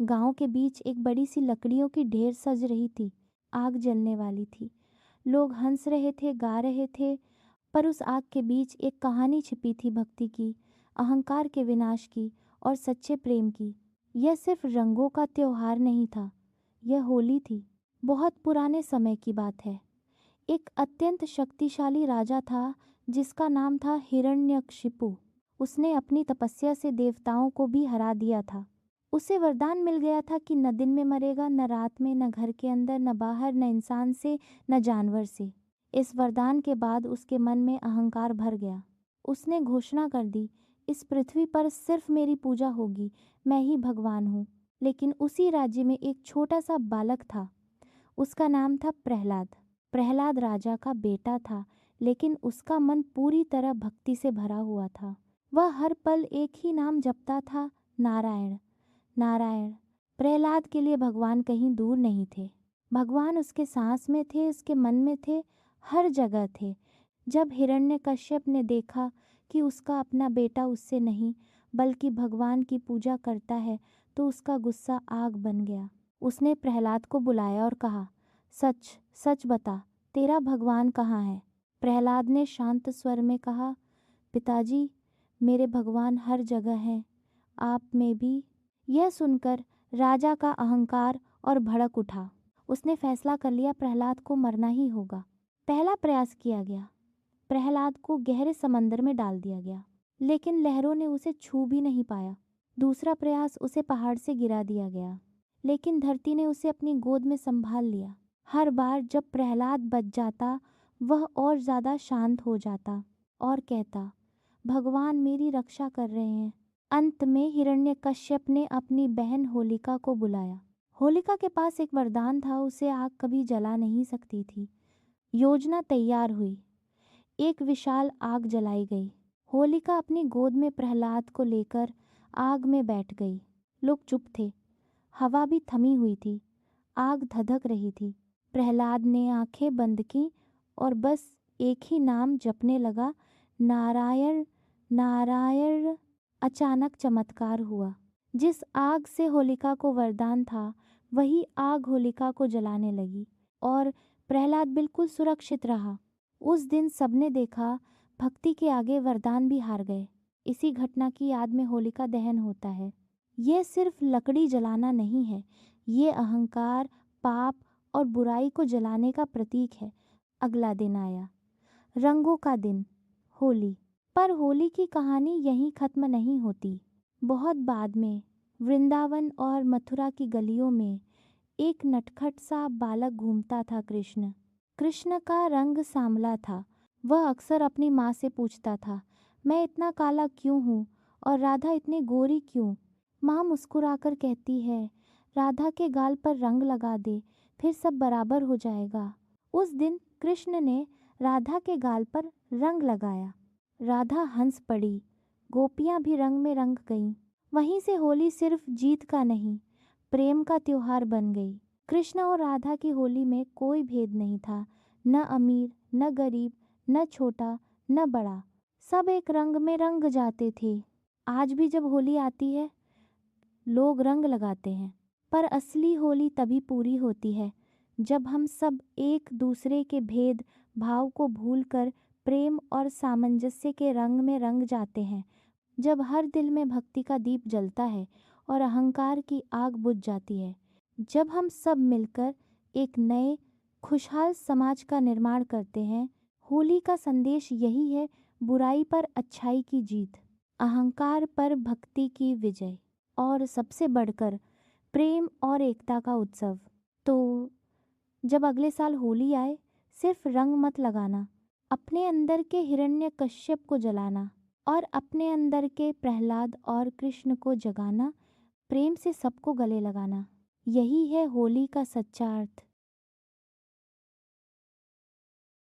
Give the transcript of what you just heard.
गांव के बीच एक बड़ी सी लकड़ियों की ढेर सज रही थी। आग जलने वाली थी। लोग हंस रहे थे, गा रहे थे, पर उस आग के बीच एक कहानी छिपी थी, भक्ति की, अहंकार के विनाश की और सच्चे प्रेम की। यह सिर्फ रंगों का त्योहार नहीं था, यह होली थी। बहुत पुराने समय की बात है। एक अत्यंत शक्तिशाली राजा था जिसका नाम था हिरण्यकशिपु। उसने अपनी तपस्या से देवताओं को भी हरा दिया था। उसे वरदान मिल गया था कि न दिन में मरेगा, न रात में, न घर के अंदर, न बाहर, न इंसान से, न जानवर से। इस वरदान के बाद उसके मन में अहंकार भर गया। उसने घोषणा कर दी, इस पृथ्वी पर सिर्फ मेरी पूजा होगी, मैं ही भगवान हूँ। लेकिन उसी राज्य में एक छोटा सा बालक था। उसका नाम था प्रहलाद। प्रहलाद राजा का बेटा था, लेकिन उसका मन पूरी तरह भक्ति से भरा हुआ था। वह हर पल एक ही नाम जपता था, नारायण नारायण। प्रहलाद के लिए भगवान कहीं दूर नहीं थे। भगवान उसके सांस में थे, उसके मन में थे, हर जगह थे। जब हिरण्यकश्यप ने देखा कि उसका अपना बेटा उससे नहीं बल्कि भगवान की पूजा करता है, तो उसका गुस्सा आग बन गया। उसने प्रहलाद को बुलाया और कहा, सच सच बता, तेरा भगवान कहाँ है? प्रहलाद ने शांत स्वर में कहा, पिताजी, मेरे भगवान हर जगह हैं, आप में भी। यह सुनकर राजा का अहंकार और भड़क उठा। उसने फैसला कर लिया, प्रहलाद को मरना ही होगा। पहला प्रयास किया गया। प्रहलाद को गहरे समंदर में डाल दिया गया, लेकिन लहरों ने उसे छू भी नहीं पाया। दूसरा प्रयास, उसे पहाड़ से गिरा दिया गया, लेकिन धरती ने उसे अपनी गोद में संभाल लिया। हर बार जब प्रहलाद बच जाता, वह और ज्यादा शांत हो जाता और कहता, भगवान मेरी रक्षा कर रहे हैं। अंत में हिरण्यकश्यप ने अपनी बहन होलिका को बुलाया। होलिका के पास एक वरदान था, उसे आग कभी जला नहीं सकती थी। योजना तैयार हुई। एक विशाल आग जलाई गई। होलिका अपनी गोद में प्रहलाद को लेकर आग में बैठ गई। लोग चुप थे। हवा भी थमी हुई थी। आग धधक रही थी। प्रहलाद ने आंखें बंद की और बस एक ही नाम जपने लगा, नारायण नारायण। अचानक चमत्कार हुआ। जिस आग से होलिका को वरदान था, वही आग होलिका को जलाने लगी और प्रहलाद बिल्कुल सुरक्षित रहा। उस दिन सबने देखा, भक्ति के आगे वरदान भी हार गए। इसी घटना की याद में होलिका दहन होता है। यह सिर्फ लकड़ी जलाना नहीं है, ये अहंकार, पाप और बुराई को जलाने का प्रतीक है। अगला दिन आया, रंगों का दिन, होली। पर होली की कहानी यहीं खत्म नहीं होती। बहुत बाद में वृंदावन और मथुरा की गलियों में एक नटखट सा बालक घूमता था, कृष्ण। कृष्ण का रंग सांवला था। वह अक्सर अपनी माँ से पूछता था, मैं इतना काला क्यों हूँ और राधा इतनी गोरी क्यों? माँ मुस्कुराकर कहती है, राधा के गाल पर रंग लगा दे, फिर सब बराबर हो जाएगा। उस दिन कृष्ण ने राधा के गाल पर रंग लगाया। राधा हंस पड़ी। गोपियां भी रंग में रंग गईं। वहीं से होली सिर्फ जीत का नहीं, प्रेम का त्योहार बन गई। कृष्ण और राधा की होली में कोई भेद नहीं था, न अमीर, न गरीब, न छोटा, न बड़ा। सब एक रंग में रंग जाते थे। आज भी जब होली आती है, लोग रंग लगाते हैं, पर असली होली तभी पूरी होती है जब हम सब एक दूसरे के भेद भाव को भूलकर प्रेम और सामंजस्य के रंग में रंग जाते हैं। जब हर दिल में भक्ति का दीप जलता है और अहंकार की आग बुझ जाती है। जब हम सब मिलकर एक नए खुशहाल समाज का निर्माण करते हैं। होली का संदेश यही है, बुराई पर अच्छाई की जीत, अहंकार पर भक्ति की विजय और सबसे बढ़कर प्रेम और एकता का उत्सव। तो जब अगले साल होली आए, सिर्फ रंग मत लगाना, अपने अंदर के हिरण्यकश्यप को जलाना और अपने अंदर के प्रहलाद और कृष्ण को जगाना, प्रेम से सबको गले लगाना। यही है होली का सच्चा अर्थ।